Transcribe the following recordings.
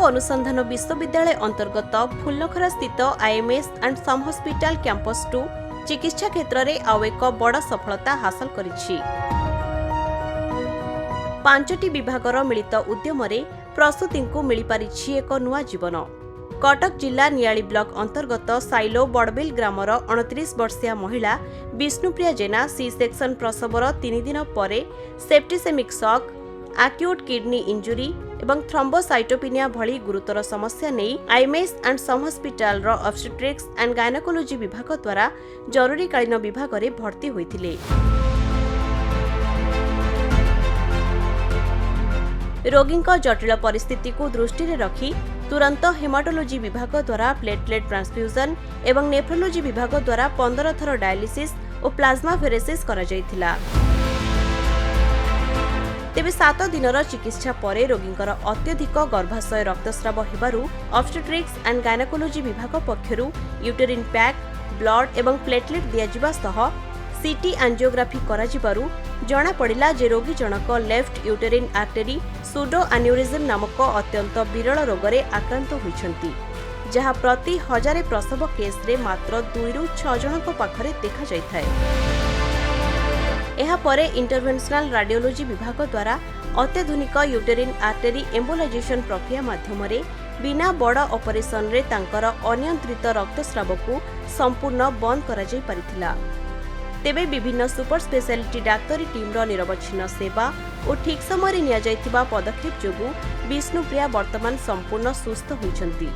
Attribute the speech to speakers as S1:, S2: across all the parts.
S1: अनुसंधान विश्वविद्यालय अंतर्गत फुलनखरा स्थित IMS and SUM hospital campus 2 चिकित्सा क्षेत्र में आउ एक बड़ सफलता हासिल करिछि। 5टी विभागर मिलित उद्यम प्रसूति को मिल पारिछि एक नुआ जीवन। कटक जिला नियाली ब्लॉक अंतर्गत साइलो बड़बिल ग्रामर 29 वर्षीय महिला विष्णुप्रिया जेना सी सेक्शन प्रसवर 3 दिन पर septicemic shock, acute kidney injury एवं थ्रोम्बोसाइटोपिनिया भली गुरुतर समस्या नहीं आईएमएस एंड सम हॉस्पिटल रो ऑब्स्टेट्रिक्स एंड गायनेकोलॉजी विभाग द्वारा जरूरीकालीन विभाग रे भर्ती होइथिले। रोगी जटिल परिस्थिति को दृष्टि रे रखी तुरंत हेमाटोलॉजी विभाग द्वारा प्लेटलेट ट्रांसफ्यूजन एवं नेफ्रोलॉजी विभाग द्वारा 15 थर डायलिसिस और प्लाज्मा फेरेसिस करा जायथिला। तेबे 7 दिनर चिकित्सा पर रोगींकर अत्यधिक गर्भाशय रक्तस्राव हेबारु ऑब्स्टेट्रिक्स एंड गायनेकोलॉजी विभाग पक्षरु यूटेरिन पैक, ब्लड एवं प्लेटलेट दियाजिबा सह सीटी एंजियोग्राफी कराजिबारु जना पड़िला जे रोगी जनक left uterine artery pseudo aneurysm नामक अत्यंत विरल रोगरे आक्रांत होइछंती, जहा प्रति 1000 प्रसव केस रे मात्र 2 रु 6 जनक पाखरे देखा जायथाय। एहा परे इंटरवेंशनल रेडियोलॉजी विभाग द्वारा अत्याधुनिक यूटेरिन आर्टेरी एम्बोलाइजेशन प्रक्रिया माध्यम बिना बड़ ऑपरेशन रे तांकर अनियंत्रित रक्तस्राव को संपूर्ण बंद करा जाय परिथिला। तेबे विभिन्न सुपर स्पेशलिटी डाक्तरी टीम रो निरवच्छिन्न सेवा और ठीक समय निया जायथिबा पदक्षेप जोगु विष्णुप्रिया वर्तमान संपूर्ण सुस्थ होइछंती।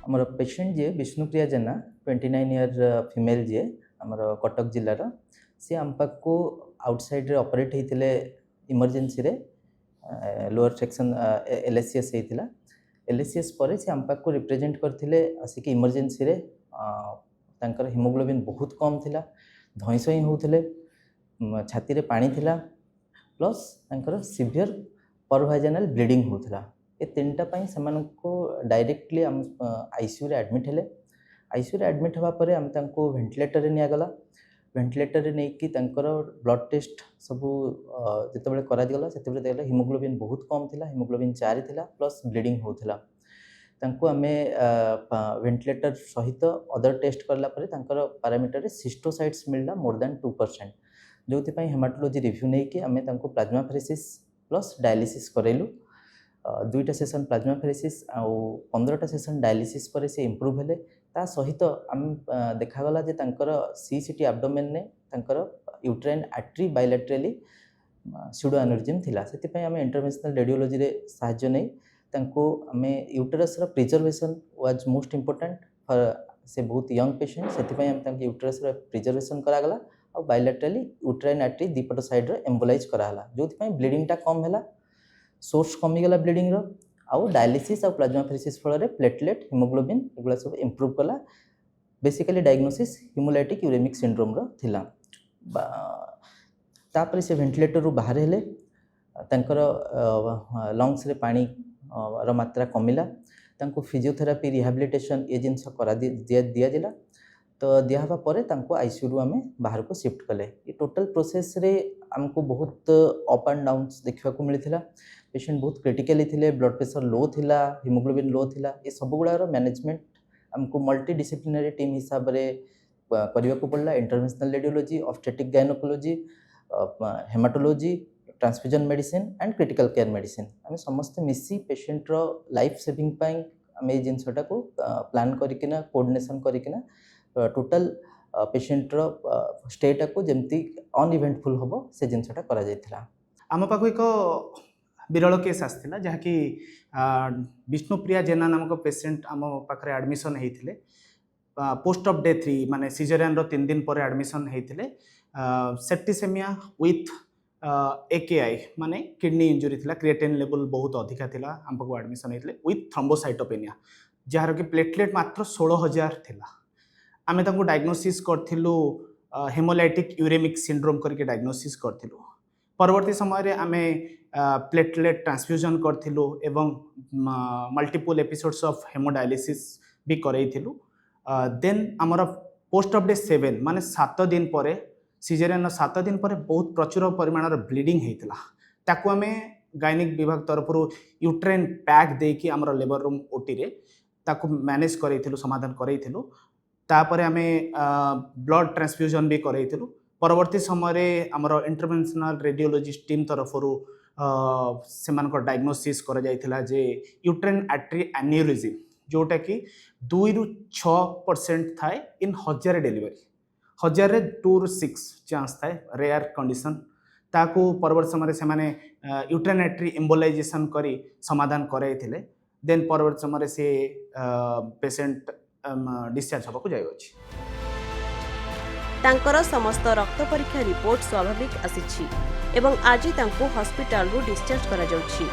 S2: हमर पेशेंट जे विष्णुप्रिया जेना 29 ईयर फीमेल जे हमर कटक जिल्ला रो से हमपाक को आउटसाइड रे ऑपरेट हेतिले इमरजेंसी रे लोअर सेक्शन एलएससीएस हेतिला। एलएससीएस परे से हमपाक को रिप्रेजेंट करथिले आसिक इमरजेंसी रे तांकर हीमोग्लोबिन बहुत कम थिला, धईसई होउथिले, छाती रे पानी थिला, प्लस तांकर सीवियर परवाइजनल ब्लीडिंग होउथिला। ए तीनटा पई समानको डायरेक्टली हम आईसीयू रे एडमिट हेले। आईसीयू रे एडमिट हवा परे हम तांको वेंटिलेटर रे निया गला। वेंटिलेटर रे नेकी तांकर ब्लड टेस्ट सब जेतेबेले करा दिगला सेतेबेले देखला हीमोग्लोबिन बहुत कम थिला, हीमोग्लोबिन 4 थिला, प्लस ब्लीडिंग होउथिला। तांको हमें वेंटिलेटर सहित अदर टेस्ट करला परे तांकर पैरामीटर रे सिस्टोसाइट्स मिलला मोर देन 2%, जोथि पई हेमाटोलॉजी रिव्यू नै कि हमें तांको प्लाज्मा फेरेसिस प्लस डायलिसिस करेलु। 2टा सेशन प्लाज्मा फेरेसिस आ 15टा सेशन डायलिसिस पर से इंप्रूव हेले। ता सहित हम देखा गला जे तांकर सीसीटी एब्डोमेन ने तांकर uterine artery bilaterally pseudo aneurysm थिला। सेति पई हमें इंटरवेंशनल रेडियोलॉजी रे सहाय्य नै तांको हमें यूटेरस रा preservation was most important for से बहुत यंग पेशेंट। सेति पई हम तांको यूटेरस रा प्रिजर्वेशन करा गला और बायलैटरली यूट्राइन आर्टरी दीपट साइड रे एम्बोलाइज करा हला, जोथि पई ब्लीडिंग टा कम हैला, सोर्स कमी गला ब्लीडिंग रो आउ डायलिसिस और प्लाज्मा फेरेसिस फल रे प्लेटलेट हीमोग्लोबिन एगुला सब इंप्रूव कला। Basically diagnosis haemolytic uraemic syndrome रो थिला। तापर से वेंटिलेटर रो बाहर हेले, तांकर लंग्स रे पानी रो मात्रा कमिला, तांको फिजियोथेरापी रिहैबिलिटेशन ए जिनस करा दिया जिला। तो दिया हवा परे तांको आईसीयू रु हमें बाहर को शिफ्ट कले। ये टोटल प्रोसेस रे हमको बहुत अप एंड डाउन्स देखा को मिलथिला। पेशेंट बहुत क्रिटिकली थिले, ब्लड प्रेशर लो थिला, हीमोग्लोबिन लो थिला। ये सब गुड़ार मैनेजमेंट हमको मल्टी डिसिप्लिनरी टीम हिसाब रे करबा को पड़ला। Interventional radiology, obstetric gynaecology, haematology, transfusion medicine and critical care medicine आम समस्त मिसी पेशेंट रो लाइफ सेविंग पाई आम ए जिनसटा को प्लान करिकिना कोऑर्डिनेशन करिकिना टोटल पेशेंट रो स्टेटा को जेमती अनइवेंटफुल होबो से जिनसटा करा जायथिला।
S3: आम पाखु एक विरल केस आसथिला जहा कि विष्णुप्रिया जेना नामक पेशेंट आम पाखरे एडमिशन हेथिले। पोस्ट ऑफ डे 3 माने सिजरियन रो 3 दिन पर एडमिशन हेथिले। सेप्टिसेमिया विथ एकेआई माने किडनी इंजुरी थिला, क्रिएटिनिन लेवल बहुत अधिका थिला, आम पाखु एडमिशन हेथिले विथ थ्रोम्बोसाइटोपेनिया जार कि प्लेटलेट मात्र 16000 थिला। आमे तांको डायग्नोसिस करथिलु हेमोलाइटिक यूरेमिक सिंड्रोम करके डायग्नोसिस करथिलु। परवर्ती समय रे आमे प्लेटलेट ट्रांसफ्यूजन करथिलु एवं मल्टीपल एपिसोड्स ऑफ हेमोडायलिसिस भी करैथिलु। देन हमर पोस्ट ऑफ डे 7 माने 7 दिन परे सिजरियन 7 दिन पर बहुत प्रचुर परिमाण ब्लीडिंग होता ताकू आम गायनिक विभाग तरफ यूट्रेन पैक देकी आमर लेबर रूम ओटी रे ताकू मैनेज करैथिलु समाधान करैथिलु तापरे आमे ब्लड ट्रांसफ्यूजन भी करैथिलु परवर्ती समय आमर इंटरवेंशनल रेडियोलॉजिस्ट टीम तरफ सेमानक डायग्नोसिस कर जाइथिला जे यूट्रेन आर्टरी एन्यूरिज्म जोटा कि 2-6% थाए इन 1000 डेलीवरी 1000 2 ରୁ 6 चांस थाए रेयर कंडीशन ताकू परवर्त समय से माने यूट्रेन आर्टरी एम्बोलाइजेशन करी समाधान करैथिले देन परवर्त समय से पेशेंट डिस्चार्ज होबाकू जाय अछि।
S1: तांकर समस्त रक्त परीक्षा रिपोर्ट स्वाभाविक आसीछि एवं आज तांको हॉस्पिटल रु डिस्चार्ज करा जाउछि।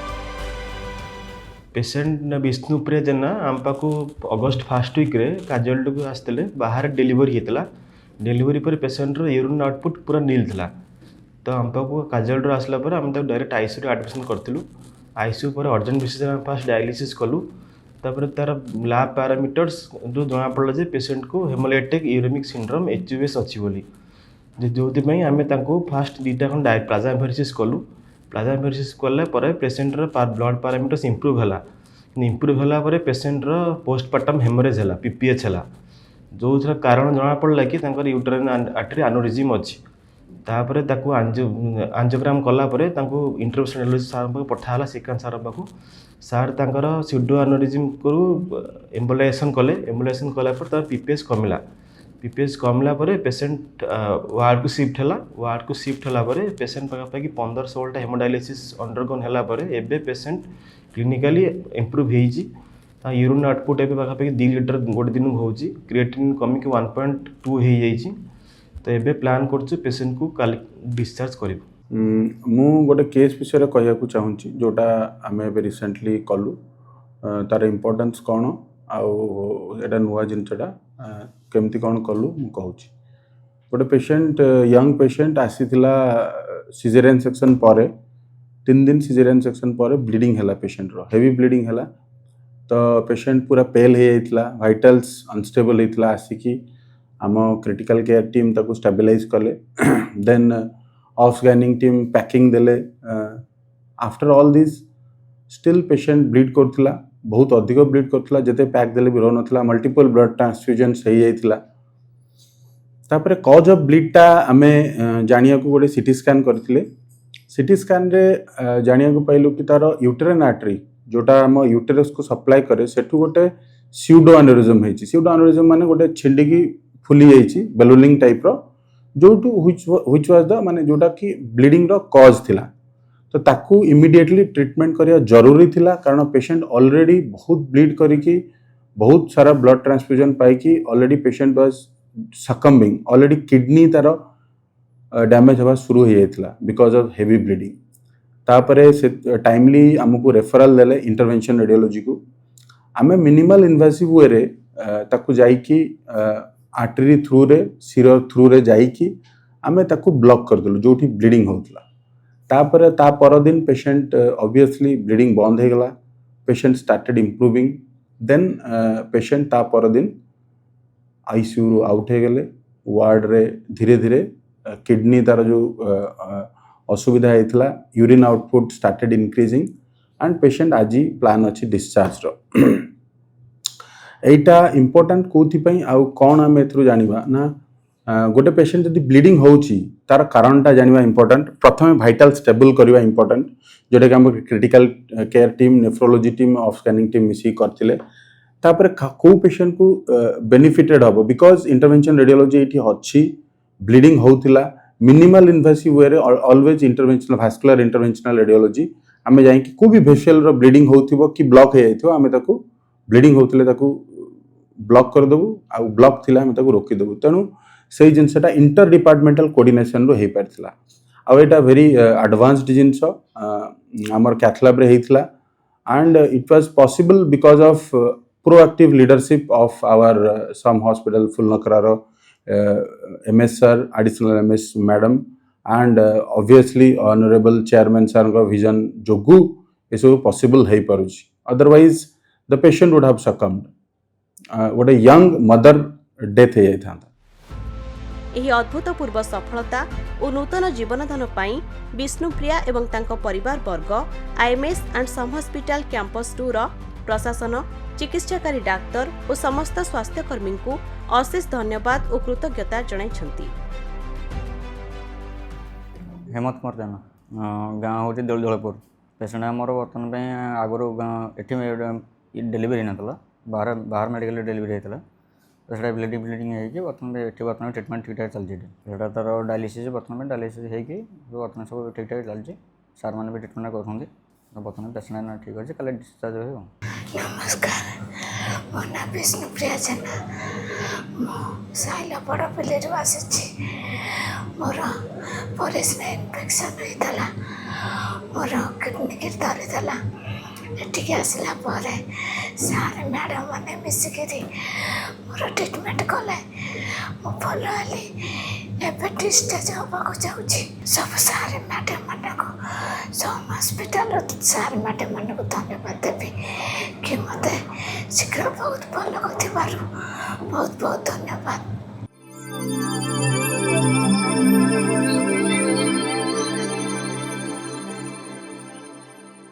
S4: पेशेंट विष्णुप्रिया जेना आम पाखु अगस्ट फर्स्ट वीक रे काजुअलिटी को आसते बाहर डेलीवरी होता डेलीवरी पर पेशेंटर यूरिन आउटपुट पूरा नील था तो आम पाखु काजुअलिटी आसला पर आम डायरेक्ट आईसीयू एडमिशन करूँ आईसीयू पर अर्जेंट बेसिस फास्ट डायलिसिस कलु तापर तार लैब पैरामीटर्स जो जना पड़ा जे पेशेंट को हेमोलाइटिक यूरेमिक सिंड्रोम HUS अच्छी बोली जो आम फास्ट दुटा खंड प्लाज्मा एफेरेसिस कलु प्लाज्मा एफेरेसिस कला पेशेंटर ब्लड पैरामीटर्स इंप्रूव है पेशेंटर पोस्टमार्टम हेमोरेज है PPH है जो कारण जना पड़ा कि यूट्राइन आर्टरी एन्यूरिज्म अच्छी तापर ताकू आंजियोग्राम कलापर इंटरवेंशनल रेडियोलॉजी सार पठाला श्रीकांत सार पाखु सार तांकर स्यूडो एन्यूरिज्म को एम्बोलाइजेशन कलापर तार PPH कमिला पर पेशेंट वार्ड को शिफ्ट है पेशेंट पाखापाखि 15-16 हेमोडायलिसिस अंडरगोन है एबे पेशेंट क्लिनिकाली इम्प्रूव हो यूरिन आउटपुट एबे पाखापाखि 2 लीटर गोटे दिन हो क्रिएटिनिन कमिक 1.2 हो जाइए तो एबे प्लान करछु पेशेंट को काल डिस्चार्ज करिवु।
S5: मु गोटे केस विषय कहया को चाहूँगी जोटा आम ए रिसेंटली कलु तार इम्पोर्टेंस कौन आटा नुआ जिनटा केमती कौन कलु मु कहूँ गोटे पेशेंट यंग पेशेंट आसीथिला सिजेरियन सेक्शन पर 3 दिन सिजेरियन सेक्शन पर ब्लीडिंग है पेशेंट रो हेवी ब्लीडिंग है तो पेशेंट पूरा पेल हो जाता वाइटल्स अनस्टेबल होता आसिकी आम क्रिटिकल केयर टीम ताको स्टेबलाइज कले then of scanning team packing देले after all this still patient bleed करथिला बहुत अधिक ब्लीड करथिला जते पैक देले भी रहनथिला मल्टीपल ब्लड ट्रांसफ्यूजन सही जाइथिला तापरे कॉज ऑफ ब्लीड टा आमे जानिया को गोटे सीटी स्कैन करथिले सीटी स्कैन रे जानिया को पाइलु कि तार यूट्रेन आर्टरी जोटा हम यूटेरस को सप्लाई करे सेठु गोटे स्यूडो एन्यूरिज्म हेछि स्यूडो एन्यूरिज्म माने गोटे छिंडिकी फुली जाइछि बेलूनिंग टाइप रो जो व्हिच वाज द माने जोटा कि ब्लीडिंग रो कॉज थिला तो ताकू इमिडिएटली ट्रीटमेंट करिया जरूरी थिला कारण पेशेंट ऑलरेडी बहुत ब्लीड करिकी बहुत सारा ब्लड ट्रांसफ्यूजन पाइकी already patient was succumbing already kidney तार डैमेज होगा शुरू हो जाइथिला बिकॉज ऑफ हेवी ब्लीडिंग तापरे से टाइमली आमको रेफरल देले इंटरवेंशन रेडियोलॉजी को आमे मिनिमल इन्वेसिव वे रे ताकू जाइकी आर्टरी थ्रू रे सिर थ्रू रे जाइकी आमे ताकू ब्लॉक कर देलु जोठी ब्लीडिंग होतला तापरे ता पर दिन पेशेंट ऑब्वियसली ब्लीडिंग बंद हो गला patient started improving then patient ता पर दिन आईसीयू रू आउट हो गले वार्ड रे धीरे धीरे किडनी तार जो असुविधा होता urine output started increasing and patient आज प्लान अच्छी डिस्चार्ज रो एटा इम्पोर्टेंट कोथि आउ कौन आम एथरू जानिबा ना गोटे पेशेंट जदि ब्लीडिंग होउची तार कारणटा जानिबा इम्पोर्टेंट प्रथमे वाइटल स्टेबल करबा इम्पोर्टेंट जोटा कि हम critical care team nephrology team of scanning team मिसी करथिले तापर को पेशेंट को बेनिफिटेड हबो बिकॉज इंटरवेंशन रेडियोलॉजी एठी अछि ब्लीडिंग होउतिला मिनिमल इन्वेसिव वे रे always interventional vascular interventional radiology आमे जाई कि को भी वेसल रो ब्लीडिंग होउथिबो कि ब्लॉक हे जाइथिबो आमे ताकू ब्लीडिंग होउतिले ताकू ब्लॉक कर देबू आ ब्लॉक थिला आमे ताकू रोकी देबू तेनु सेही जिनसटा इंटर डिपार्टमेंटल कोऑर्डिनेशन रो हे पारथिला आ एटा वेरी एडवांस्ड जिनस हमर कैथ लैब रे हेथिला and it was possible because of proactive leadership of our SUM hospital फुलनकरा रो MS sir, additional MS madam and obviously honorable chairman sir का vision जोगु ये सब possible है परुची otherwise the patient would have succumbed what a young mother death है था।
S1: ଏହି ଅଦ୍ଭୁତପୂର୍ବ ସଫଳତା ଓ ନୂତନ ଜୀବନଦାନ ପାଇଁ ବିଷ୍ଣୁପ୍ରିୟା ଏବଂ ତାଙ୍କ ପରିବାର ବର୍ଗ IMS and SUM hospital campus 2ର ପ୍ରଶାସନ, ଚିକିତ୍ସାକାରୀ ଡାକ୍ତର ଓ ସମସ୍ତ ସ୍ୱାସ୍ଥ୍ୟକର୍ମୀଙ୍କୁ ଅଶେଷ ଧନ୍ୟବାଦ ଓ କୃତଜ୍ଞତା ଜଣାଇଛନ୍ତି।
S6: हेमंत कुमार जेना गाँ हूँ दौलपुर पेसेंट आमर बर्तमान आगुरी ये डेलीवरी नाला बाहर मेडिकल डेलीवरी होता तो सीटा ब्लीडिंग होगी बर्तमान ट्रिटमेंट ठीक ठाक चलती तार डायलिसिस बर्तमान डायलिसिस होगी बर्तमान सब ठीक ठाक चलती सार मैंने भी ट्रिटमेंट कर बर्तमान पेसेंट ठीक अच्छे कल डिस्चार्ज हो।
S7: नमस्कार मो ना विष्णुप्रिया जेना साइला बड़ पिले आसी मोर परिस्रा इनफेक्शन होता मोर किडनी की धरीदेला एटिक आसला सार मैडम मैंने मिसिकी मोर ट्रिटमेंट कले मु भल हली एवं डिस्चार्ज होगा जाऊँगी सब सार मैडम मान को सम हस्पिटाल सार मैडम मान को धन्यवाद देवी कि मत शीघ्र बहुत भल कर बहुत बहुत धन्यवाद।